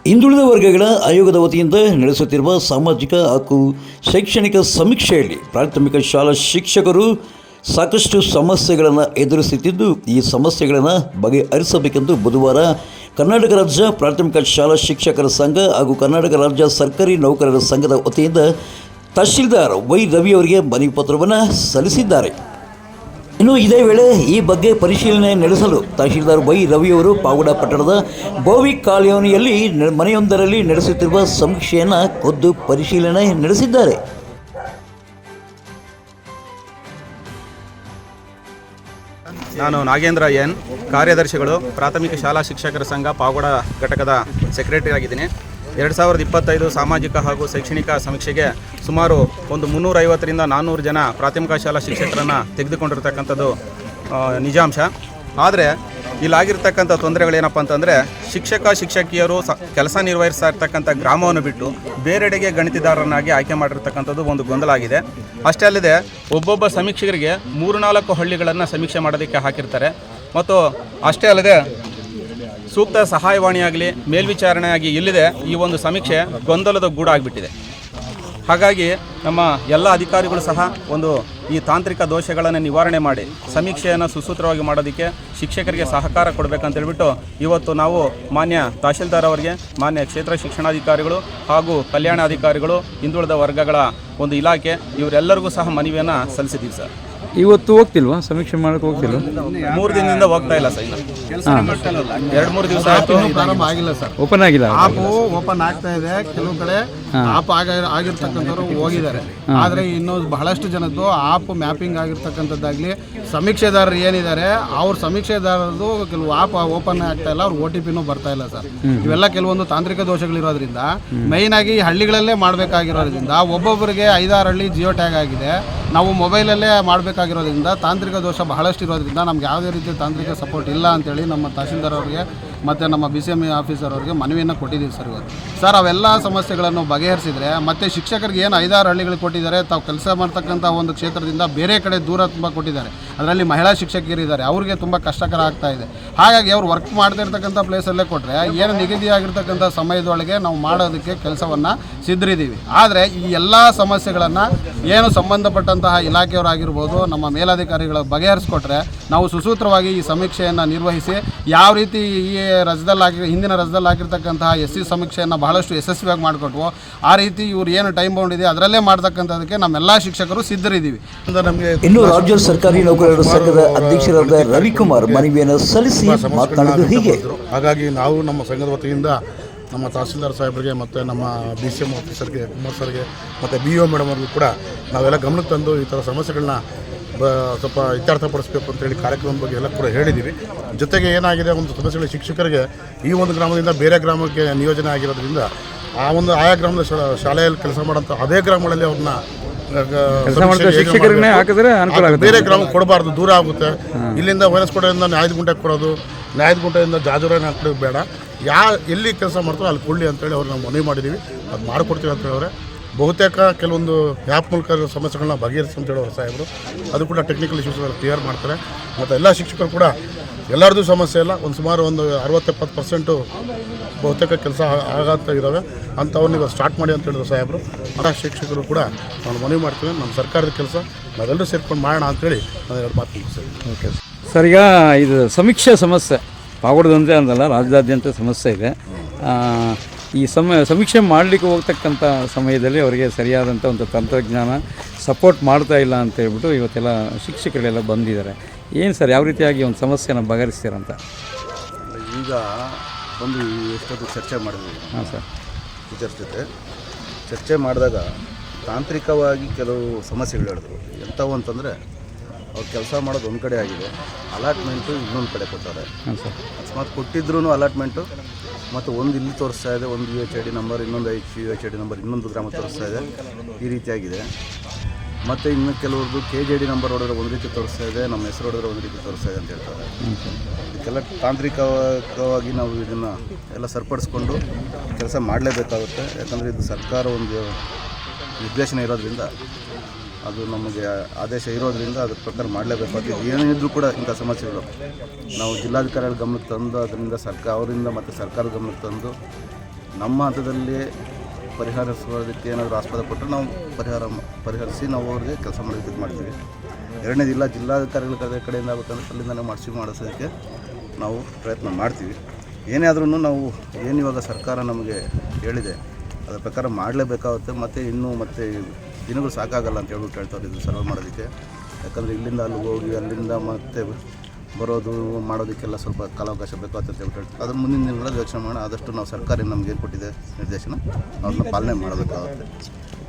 ಹಿಂದುಳಿದ ವರ್ಗಗಳ ಆಯೋಗದ ವತಿಯಿಂದ ನಡೆಸುತ್ತಿರುವ ಸಾಮಾಜಿಕ ಹಾಗೂ ಶೈಕ್ಷಣಿಕ ಸಮೀಕ್ಷೆಯಲ್ಲಿ ಪ್ರಾಥಮಿಕ ಶಾಲಾ ಶಿಕ್ಷಕರು ಸಾಕಷ್ಟು ಸಮಸ್ಯೆಗಳನ್ನು ಎದುರಿಸುತ್ತಿದ್ದು ಈ ಸಮಸ್ಯೆಗಳನ್ನು ಬಗೆಹರಿಸಬೇಕೆಂದು ಬುಧವಾರ ಕರ್ನಾಟಕ ರಾಜ್ಯ ಪ್ರಾಥಮಿಕ ಶಾಲಾ ಶಿಕ್ಷಕರ ಸಂಘ ಹಾಗೂ ಕರ್ನಾಟಕ ರಾಜ್ಯ ಸರ್ಕಾರಿ ನೌಕರರ ಸಂಘದ ವತಿಯಿಂದ ತಹಶೀಲ್ದಾರ್ ವೈ ರವಿ ಅವರಿಗೆ ಮನವಿ ಪತ್ರವನ್ನು ಸಲ್ಲಿಸಿದ್ದಾರೆ. ಇನ್ನು ಇದೇ ವೇಳೆ ಈ ಬಗ್ಗೆ ಪರಿಶೀಲನೆ ನಡೆಸಲು ತಹಶೀಲ್ದಾರ್ ವೈ ರವಿಯವರು ಪಾವಗಡ ಪಟ್ಟಣದ ಬೋವಿ ಕಾಲೋನಿಯಲ್ಲಿ ಮನೆಯೊಂದರಲ್ಲಿ ನಡೆಸುತ್ತಿರುವ ಸಮೀಕ್ಷೆಯನ್ನು ಖುದ್ದು ಪರಿಶೀಲನೆ ನಡೆಸಿದ್ದಾರೆ. ನಾನು ನಾಗೇಂದ್ರ ಎನ್, ಕಾರ್ಯದರ್ಶಿಗಳು ಪ್ರಾಥಮಿಕ ಶಾಲಾ ಶಿಕ್ಷಕರ ಸಂಘ ಪಾವಗಡ ಘಟಕದ ಸೆಕ್ರೆಟರಿ ಆಗಿದ್ದೀನಿ. 2025 ಸಾಮಾಜಿಕ ಹಾಗೂ ಶೈಕ್ಷಣಿಕ ಸಮೀಕ್ಷೆಗೆ ಸುಮಾರು 350ರಿಂದ 400 ಜನ ಪ್ರಾಥಮಿಕ ಶಾಲಾ ಶಿಕ್ಷಕರನ್ನು ತೆಗೆದುಕೊಂಡಿರ್ತಕ್ಕಂಥದ್ದು ನಿಜಾಂಶ. ಆದರೆ ಇಲ್ಲಾಗಿರ್ತಕ್ಕಂಥ ತೊಂದರೆಗಳೇನಪ್ಪ ಅಂತಂದರೆ ಶಿಕ್ಷಕಿಯರು ಕೆಲಸ ನಿರ್ವಹಿಸ್ತಾ ಇರ್ತಕ್ಕಂಥ ಗ್ರಾಮವನ್ನು ಬಿಟ್ಟು ಬೇರೆಡೆಗೆ ಗಣಿತದಾರರನ್ನಾಗಿ ಆಯ್ಕೆ ಮಾಡಿರ್ತಕ್ಕಂಥದ್ದು ಒಂದು ಗೊಂದಲ ಆಗಿದೆ. ಅಷ್ಟೇ ಅಲ್ಲದೆ ಒಬ್ಬೊಬ್ಬ ಸಮೀಕ್ಷಕರಿಗೆ 3-4 ಹಳ್ಳಿಗಳನ್ನು ಸಮೀಕ್ಷೆ ಮಾಡೋದಕ್ಕೆ ಹಾಕಿರ್ತಾರೆ. ಮತ್ತು ಅಷ್ಟೇ ಅಲ್ಲದೆ ಸೂಕ್ತ ಸಹಾಯವಾಣಿಯಾಗಲಿ ಮೇಲ್ವಿಚಾರಣೆಯಾಗಿ ಇಲ್ಲದೆ ಈ ಒಂದು ಸಮೀಕ್ಷೆ ಗೊಂದಲದ ಗೂಡಾಗಿಬಿಟ್ಟಿದೆ. ಹಾಗಾಗಿ ನಮ್ಮ ಎಲ್ಲ ಅಧಿಕಾರಿಗಳು ಸಹ ಈ ತಾಂತ್ರಿಕ ದೋಷಗಳನ್ನು ನಿವಾರಣೆ ಮಾಡಿ ಸಮೀಕ್ಷೆಯನ್ನು ಸುಸೂತ್ರವಾಗಿ ಮಾಡೋದಕ್ಕೆ ಶಿಕ್ಷಕರಿಗೆ ಸಹಕಾರ ಕೊಡಬೇಕಂತೇಳ್ಬಿಟ್ಟು ಇವತ್ತು ನಾವು ಮಾನ್ಯ ತಹಶೀಲ್ದಾರ್ ಅವರಿಗೆ, ಮಾನ್ಯ ಕ್ಷೇತ್ರ ಶಿಕ್ಷಣಾಧಿಕಾರಿಗಳು ಹಾಗೂ ಕಲ್ಯಾಣ ಅಧಿಕಾರಿಗಳು, ಹಿಂದುಳಿದ ವರ್ಗಗಳ ಒಂದು ಇಲಾಖೆ ಇವರೆಲ್ಲರಿಗೂ ಸಹ ಮನವಿಯನ್ನು ಸಲ್ಲಿಸಿದ್ದೀವಿ ಸರ್. ಇವತ್ತು ಹೋಗ್ತಿಲ್ವಾ ಸಮೀಕ್ಷೆ ಮಾಡೋಕ್ಕೆ ಹೋಗ್ತಿಲ್ವಾ? 3 ದಿನದಿಂದ ಹೋಗ್ತಾ ಇಲ್ಲ ಸರ್. 2-3 ದಿವಸ ಪ್ರಾರಂಭ ಆಗಿಲ್ಲ ಸರ್. ಓಪನ್ ಆಗಿಲ್ಲ. ಆಪು ಓಪನ್ ಆಗ್ತಾ ಇದೆ. ಕೆಲವು ಕಡೆ ಆಪ್ ಆಗಿರ್ತಕ್ಕಂಥವ್ರು ಹೋಗಿದ್ದಾರೆ. ಆದರೆ ಇನ್ನೂ ಬಹಳಷ್ಟು ಜನದ್ದು ಆಪ್ ಮ್ಯಾಪಿಂಗ್ ಆಗಿರ್ತಕ್ಕಂಥದ್ದಾಗಲಿ ಸಮೀಕ್ಷೆದಾರರು ಏನಿದ್ದಾರೆ ಅವ್ರ ಸಮೀಕ್ಷೆದಾರರದು ಕೆಲವು ಆಪ್ ಓಪನ್ ಆಗ್ತಾ ಇಲ್ಲ, ಅವ್ರು OTPನೂ ಬರ್ತಾ ಇಲ್ಲ ಸರ್. ಇವೆಲ್ಲ ಕೆಲವೊಂದು ತಾಂತ್ರಿಕ ದೋಷಗಳಿರೋದ್ರಿಂದ ಮೈನ್ ಆಗಿ ಹಳ್ಳಿಗಳಲ್ಲೇ ಮಾಡಬೇಕಾಗಿರೋದ್ರಿಂದ ಒಬ್ಬೊಬ್ಬರಿಗೆ 5-6 ಹಳ್ಳಿ ಜಿಯೋ ಟ್ಯಾಗ್ ಆಗಿದೆ. ನಾವು ಮೊಬೈಲಲ್ಲೇ ಮಾಡಬೇಕಾಗಿರೋದ್ರಿಂದ ತಾಂತ್ರಿಕ ದೋಷ ಬಹಳಷ್ಟು ಇರೋದ್ರಿಂದ ನಮ್ಗೆ ಯಾವುದೇ ರೀತಿಯ ತಾಂತ್ರಿಕ ಸಪೋರ್ಟ್ ಇಲ್ಲ ಅಂತೇಳಿ ನಮ್ಮ ತಹಶೀಲ್ದಾರ್ ಅವರಿಗೆ ಮತ್ತು ನಮ್ಮ BCME ಆಫೀಸರ್ ಅವರಿಗೆ ಮನವಿಯನ್ನು ಕೊಟ್ಟಿದ್ದೀವಿ ಸರ್. ಇವತ್ತು ಸರ್ ಅವೆಲ್ಲ ಸಮಸ್ಯೆಗಳನ್ನು ಬಗೆಹರಿಸಿದರೆ ಮತ್ತು ಶಿಕ್ಷಕರಿಗೆ ಏನು 5-6 ಹಳ್ಳಿಗಳು ಕೊಟ್ಟಿದ್ದಾರೆ, ತಾವು ಕೆಲಸ ಮಾಡ್ತಕ್ಕಂಥ ಒಂದು ಕ್ಷೇತ್ರದಿಂದ ಬೇರೆ ಕಡೆ ದೂರ ತುಂಬ ಕೊಟ್ಟಿದ್ದಾರೆ. ಅದರಲ್ಲಿ ಮಹಿಳಾ ಶಿಕ್ಷಕರಿದ್ದಾರೆ, ಅವ್ರಿಗೆ ತುಂಬ ಕಷ್ಟಕರ ಆಗ್ತಾ ಇದೆ. ಹಾಗಾಗಿ ಅವ್ರು ವರ್ಕ್ ಮಾಡ್ತಾ ಇರ್ತಕ್ಕಂಥ ಪ್ಲೇಸಲ್ಲೇ ಕೊಟ್ಟರೆ ಏನು ನಿಗದಿಯಾಗಿರ್ತಕ್ಕಂಥ ಸಮಯದೊಳಗೆ ನಾವು ಮಾಡೋದಕ್ಕೆ ಕೆಲಸವನ್ನು ಸಿದ್ಧರಿದ್ದೀವಿ. ಆದರೆ ಈ ಎಲ್ಲ ಸಮಸ್ಯೆಗಳನ್ನು ಏನು ಸಂಬಂಧಪಟ್ಟಂತಹ ಇಲಾಖೆಯವರಾಗಿರ್ಬೋದು, ನಮ್ಮ ಮೇಲಧಿಕಾರಿಗಳ ಬಗೆಹರಿಸ್ಕೊಟ್ರೆ ನಾವು ಸುಸೂತ್ರವಾಗಿ ಈ ಸಮೀಕ್ಷೆಯನ್ನು ನಿರ್ವಹಿಸಿ ಯಾವ ರೀತಿ ಈ ಹಿಂದಿನ ರಜದಲ್ಲಿ ಆಗಿರ್ತಕ್ಕಂತಹ SC ಸಮೀಕ್ಷೆಯನ್ನು ಬಹಳಷ್ಟು ಯಶಸ್ವಿಯಾಗಿ ಮಾಡಿಕೊಟ್ವು, ಆ ರೀತಿ ಇವ್ರು ಏನು ಟೈಮ್ ಬೌಂಡ್ ಇದೆ ಅದರಲ್ಲೇ ಮಾಡ್ತಕ್ಕಂಥದಕ್ಕೆ ನಮ್ಮೆಲ್ಲ ಶಿಕ್ಷಕರು ಸಿದ್ಧರಿದ್ದೀವಿ. ಇನ್ನು ರಾಜ್ಯ ಸರ್ಕಾರಿ ನೌಕರರ ಸಂಘದ ಅಧ್ಯಕ್ಷರಾದ ರವಿಕುಮಾರ್ ಮನವಿಯನ್ನು ಸಲ್ಲಿಸಿ ಮಾತನಾಡಿದ್ದು ಹೀಗೆ. ಹಾಗಾಗಿ ನಾವು ನಮ್ಮ ಸಂಘದ ವತಿಯಿಂದ ನಮ್ಮ ತಹಸೀಲ್ದಾರ್ ಸಾಹೇಬರಿಗೆ ಮತ್ತು ನಮ್ಮ BCME ಆಫೀಸರ್ಗೆ, ಕುಮಾರ್ ಸರ್ಗೆ ಮತ್ತು BO ಮೇಡಮ್ ಅವ್ರಿಗೂ ಕೂಡ ನಾವೆಲ್ಲ ಗಮನಕ್ಕೆ ತಂದು ಈ ಥರ ಸಮಸ್ಯೆಗಳನ್ನ ಸ್ವಲ್ಪ ಇತ್ಯರ್ಥಪಡಿಸಬೇಕು ಅಂತೇಳಿ ಕಾರ್ಯಕ್ರಮದ ಬಗ್ಗೆ ಎಲ್ಲ ಕೂಡ ಹೇಳಿದ್ದೀವಿ. ಜೊತೆಗೆ ಏನಾಗಿದೆ, ಒಂದು ಸಮಸ್ಯೆಗಳು ಶಿಕ್ಷಕರಿಗೆ ಈ ಒಂದು ಗ್ರಾಮದಿಂದ ಬೇರೆ ಗ್ರಾಮಕ್ಕೆ ನಿಯೋಜನೆ ಆಗಿರೋದ್ರಿಂದ ಆಯಾ ಗ್ರಾಮದ ಶಾಲೆಯಲ್ಲಿ ಕೆಲಸ ಮಾಡೋಂಥ ಅದೇ ಗ್ರಾಮಗಳಲ್ಲಿ ಅವ್ರನ್ನ ಬೇರೆ ಗ್ರಾಮಕ್ಕೆ ಕೊಡಬಾರ್ದು, ದೂರ ಆಗುತ್ತೆ. ಇಲ್ಲಿಂದ ವೈರಸ್ಕೋಟೆಯಿಂದ ನ್ಯಾಯದಗುಂಟೆಗೆ ಕೊಡೋದು, ನ್ಯಾಯದಗುಂಟೆಯಿಂದ ಜಾಜೂರನ್ನ ಹಾಕೋದು ಬೇಡ, ಎಲ್ಲಿ ಕೆಲಸ ಮಾಡ್ತಾರೋ ಅಲ್ಲಿ ಕೊಡಲಿ ಅಂತೇಳಿ ಅವ್ರು ನಾವು ಮನವಿ ಮಾಡಿದ್ದೀವಿ. ಅದು ಮಾಡಿಕೊಡ್ತೀವಿ ಅಂತ ಹೇಳಿದ್ರೆ ಬಹುತೇಕ ಕೆಲವೊಂದು ಆ್ಯಪ್ ಮೂಲಕ ಸಮಸ್ಯೆಗಳನ್ನ ಬಗೆಹರಿಸಿ ಅಂತ ಹೇಳೋರು ಸಾಹೇಬರು. ಅದು ಕೂಡ ಟೆಕ್ನಿಕಲ್ ಇಶ್ಯೂಸ್ ಕ್ಲಿಯರ್ ಮಾಡ್ತಾರೆ. ಮತ್ತು ಎಲ್ಲ ಶಿಕ್ಷಕರು ಕೂಡ ಎಲ್ಲರದ್ದು ಸಮಸ್ಯೆ ಇಲ್ಲ, ಸುಮಾರು 60-70% ಬಹುತೇಕ ಕೆಲಸ ಆಗಂತ ಇದ್ದಾವೆ. ಅಂಥವ್ರನ್ನ ಸ್ಟಾರ್ಟ್ ಮಾಡಿ ಅಂತ ಹೇಳಿದ್ರು ಸಾಹೇಬರು. ಎಲ್ಲ ಶಿಕ್ಷಕರು ಕೂಡ ನಾವು ಮನವಿ ಮಾಡ್ತೀವಿ, ನಮ್ಮ ಸರ್ಕಾರದ ಕೆಲಸ ನಾವೆಲ್ಲರೂ ಸೇರ್ಕೊಂಡು ಮಾಡೋಣ ಅಂಥೇಳಿ ನಾನು 2 ಮಾತು ಮುಗಿಸ್ತೇನೆ. ಓಕೆ ಸರ್, ಈಗ ಇದು ಸಮೀಕ್ಷೆ ಸಮಸ್ಯೆ ಪಾವಗಡದಂತೆ ಅಂತಲ್ಲ, ರಾಜ್ಯಾದ್ಯಂತ ಸಮಸ್ಯೆ ಇದೆ. ಈ ಸಮೀಕ್ಷೆ ಮಾಡಲಿಕ್ಕೆ ಹೋಗ್ತಕ್ಕಂಥ ಸಮಯದಲ್ಲಿ ಅವರಿಗೆ ಸರಿಯಾದಂಥ ಒಂದು ತಂತ್ರಜ್ಞಾನ ಸಪೋರ್ಟ್ ಮಾಡ್ತಾ ಇಲ್ಲ ಅಂತ ಹೇಳ್ಬಿಟ್ಟು ಇವತ್ತೆಲ್ಲ ಶಿಕ್ಷಕರೆಲ್ಲ ಬಂದಿದ್ದಾರೆ. ಏನು ಸರ್, ಯಾವ ರೀತಿಯಾಗಿ ಒಂದು ಸಮಸ್ಯೆನ ಬಗೆಹರಿಸ್ತೀರಂತ? ಈಗ ಎಷ್ಟೊತ್ತು ಚರ್ಚೆ ಮಾಡಿದ್ವಿ. ಹಾಂ ಸರ್, ಟೀಚರ್ಸ್ ಜೊತೆ ಚರ್ಚೆ ಮಾಡಿದಾಗ ತಾಂತ್ರಿಕವಾಗಿ ಕೆಲವು ಸಮಸ್ಯೆಗಳು ಹೇಳಿದ್ರು. ಎಂಥವು ಅಂತಂದರೆ ಅವ್ರು ಕೆಲಸ ಮಾಡೋದು ಒಂದು ಕಡೆ ಆಗಿದೆ, ಅಲಾಟ್ಮೆಂಟು ಇನ್ನೊಂದು ಕಡೆ ಕೊಡ್ತಾರೆ. ಹಾಂ ಸರ್, ಅಕಸ್ಮಾತ್ ಕೊಟ್ಟಿದ್ರೂ ಅಲಾಟ್ಮೆಂಟು ಮತ್ತು ಒಂದು ಇಲ್ಲಿ ತೋರಿಸ್ತಾ ಇದೆ, ಒಂದು UHID ನಂಬರ್, ಇನ್ನೊಂದು UHID ನಂಬರ್ ಇನ್ನೊಂದು ಗ್ರಾಮ ತೋರಿಸ್ತಾ ಇದೆ, ಈ ರೀತಿಯಾಗಿದೆ. ಮತ್ತು ಇನ್ನು ಕೆಲವ್ರದ್ದು KJD ನಂಬರ್ ಹೊಡೆದ್ರೆ ಒಂದು ರೀತಿ ತೋರಿಸ್ತಾ ಇದೆ, ನಮ್ಮ ಹೆಸರು ಹೊಡೆದ್ರೆ ಒಂದು ರೀತಿ ತೋರಿಸ್ತಾ ಇದೆ ಅಂತ ಹೇಳ್ತಾರೆ. ಇದಕ್ಕೆಲ್ಲ ತಾಂತ್ರಿಕವಾಗಿ ನಾವು ಇದನ್ನು ಎಲ್ಲ ಸರಿಪಡಿಸ್ಕೊಂಡು ಕೆಲಸ ಮಾಡಲೇಬೇಕಾಗುತ್ತೆ. ಯಾಕಂದರೆ ಇದು ಸರ್ಕಾರ ಒಂದು ನಿರ್ದೇಶನ ಇರೋದ್ರಿಂದ, ಅದು ನಮಗೆ ಆದೇಶ ಇರೋದ್ರಿಂದ ಅದ್ರ ಪ್ರಕಾರ ಮಾಡಲೇಬೇಕಾಗ್ತದೆ. ಏನೇನಿದ್ರೂ ಕೂಡ ಇಂಥ ಸಮಸ್ಯೆಗಳು ನಾವು ಜಿಲ್ಲಾಧಿಕಾರಿಗಳ ಗಮನಕ್ಕೆ ತಂದು ಅದರಿಂದ ಅವರಿಂದ ಮತ್ತು ಸರ್ಕಾರದ ಗಮನಕ್ಕೆ ತಂದು ನಮ್ಮ ಹಂತದಲ್ಲಿ ಪರಿಹರಿಸೋದಕ್ಕೆ ಏನಾದರೂ ಆಸ್ಪದ ಕೊಟ್ಟರೆ ನಾವು ಪರಿಹರಿಸಿ ನಾವು ಅವ್ರಿಗೆ ಕೆಲಸ ಮಾಡೋದಕ್ಕೆ ಮಾಡ್ತೀವಿ. ಎರಡನೇದು ಇಲ್ಲ ಜಿಲ್ಲಾಧಿಕಾರಿಗಳ ಕಡೆಯಿಂದ ಆಗುತ್ತೆ ಅಂದರೆ ಅಲ್ಲಿಂದನೇ ಮಾಡಿಸೋದಕ್ಕೆ ನಾವು ಪ್ರಯತ್ನ ಮಾಡ್ತೀವಿ. ಏನೇ ಆದ್ರೂ ನಾವು ಏನು ಇವಾಗ ಸರ್ಕಾರ ನಮಗೆ ಹೇಳಿದೆ ಅದರ ಪ್ರಕಾರ ಮಾಡಲೇಬೇಕಾಗುತ್ತೆ. ಮತ್ತು ಇನ್ನೂ ಮತ್ತೆ ದಿನಗಳು ಸಾಕಾಗಲ್ಲ ಅಂತ ಹೇಳ್ತಾರೆ ಇದು ಸರ್ವೆ ಮಾಡೋದಕ್ಕೆ. ಯಾಕಂದರೆ ಇಲ್ಲಿಂದ ಅಲ್ಲಿಗೆ ಹೋಗಿ ಅಲ್ಲಿಂದ ಮತ್ತೆ ಬರೋದು ಮಾಡೋದಕ್ಕೆಲ್ಲ ಸ್ವಲ್ಪ ಕಾಲಾವಕಾಶ ಬೇಕಾಗುತ್ತೆ ಅಂತ ಹೇಳ್ತಾರೆ. ಅದ್ರ ಮುಂದಿನ ದಿನಗಳಲ್ಲಿ ಯೋಚನೆ ಮಾಡೋಣ. ಆದಷ್ಟು ನಾವು ಸರ್ಕಾರ ನಮ್ಗೆ ಏನು ಕೊಟ್ಟಿದೆ ನಿರ್ದೇಶನ ಅವ್ರನ್ನ ಪಾಲನೆ ಮಾಡಬೇಕಾಗುತ್ತೆ.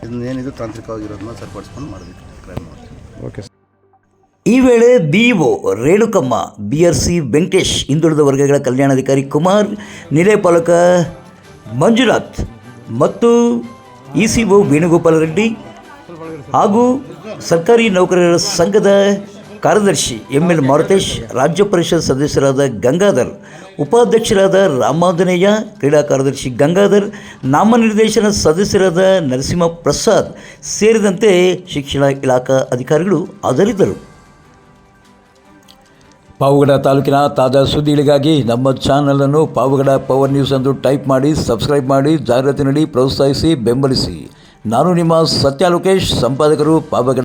ಇದನ್ನೇನಿದು ತಾಂತ್ರಿಕವಾಗಿರೋದನ್ನ ಸರಿಪಡಿಸ್ಕೊಂಡು ಮಾಡೋದಕ್ಕೆ ಟ್ರೈ ಮಾಡ್ತೀವಿ. ಓಕೆ. ಈ ವೇಳೆ BO ರೇಣುಕಮ್ಮ, BRC ವೆಂಕಟೇಶ್, ಹಿಂದುಳಿದ ವರ್ಗಗಳ ಕಲ್ಯಾಣಾಧಿಕಾರಿ ಕುಮಾರ್, ನಿಲಯಪಾಲಕ ಮಂಜುನಾಥ್ ಮತ್ತು ECO ವೇಣುಗೋಪಾಲ ರೆಡ್ಡಿ ಹಾಗೂ ಸರ್ಕಾರಿ ನೌಕರರ ಸಂಘದ ಕಾರ್ಯದರ್ಶಿ ML ಮಾರುತೇಶ್, ರಾಜ್ಯ ಪರಿಷತ್ ಸದಸ್ಯರಾದ ಗಂಗಾಧರ್, ಉಪಾಧ್ಯಕ್ಷರಾದ ರಾಮಾಂಜನೇಯ, ಕ್ರೀಡಾ ಕಾರ್ಯದರ್ಶಿ ಗಂಗಾಧರ್, ನಾಮನಿರ್ದೇಶನ ಸದಸ್ಯರಾದ ನರಸಿಂಹ ಪ್ರಸಾದ್ ಸೇರಿದಂತೆ ಶಿಕ್ಷಣ ಇಲಾಖಾ ಅಧಿಕಾರಿಗಳು ಹಾಜರಿದ್ದರು. ಪಾವಗಡ ತಾಲೂಕಿನ ತಾಜಾ ಸುದ್ದಿಗಳಿಗಾಗಿ ನಮ್ಮ ಚಾನಲನ್ನು ಪಾವಗಡ ಪವರ್ ನ್ಯೂಸ್ ಎಂದು ಟೈಪ್ ಮಾಡಿ, ಸಬ್ಸ್ಕ್ರೈಬ್ ಮಾಡಿ, ಜಾಹೀರಾತು ನೀಡಿ ಪ್ರೋತ್ಸಾಹಿಸಿ, ಬೆಂಬಲಿಸಿ. ನಾನು ನಿಮ್ಮ ಸತ್ಯ ಲೋಕೇಶ್, ಸಂಪಾದಕರು, ಪಾವಗಡ.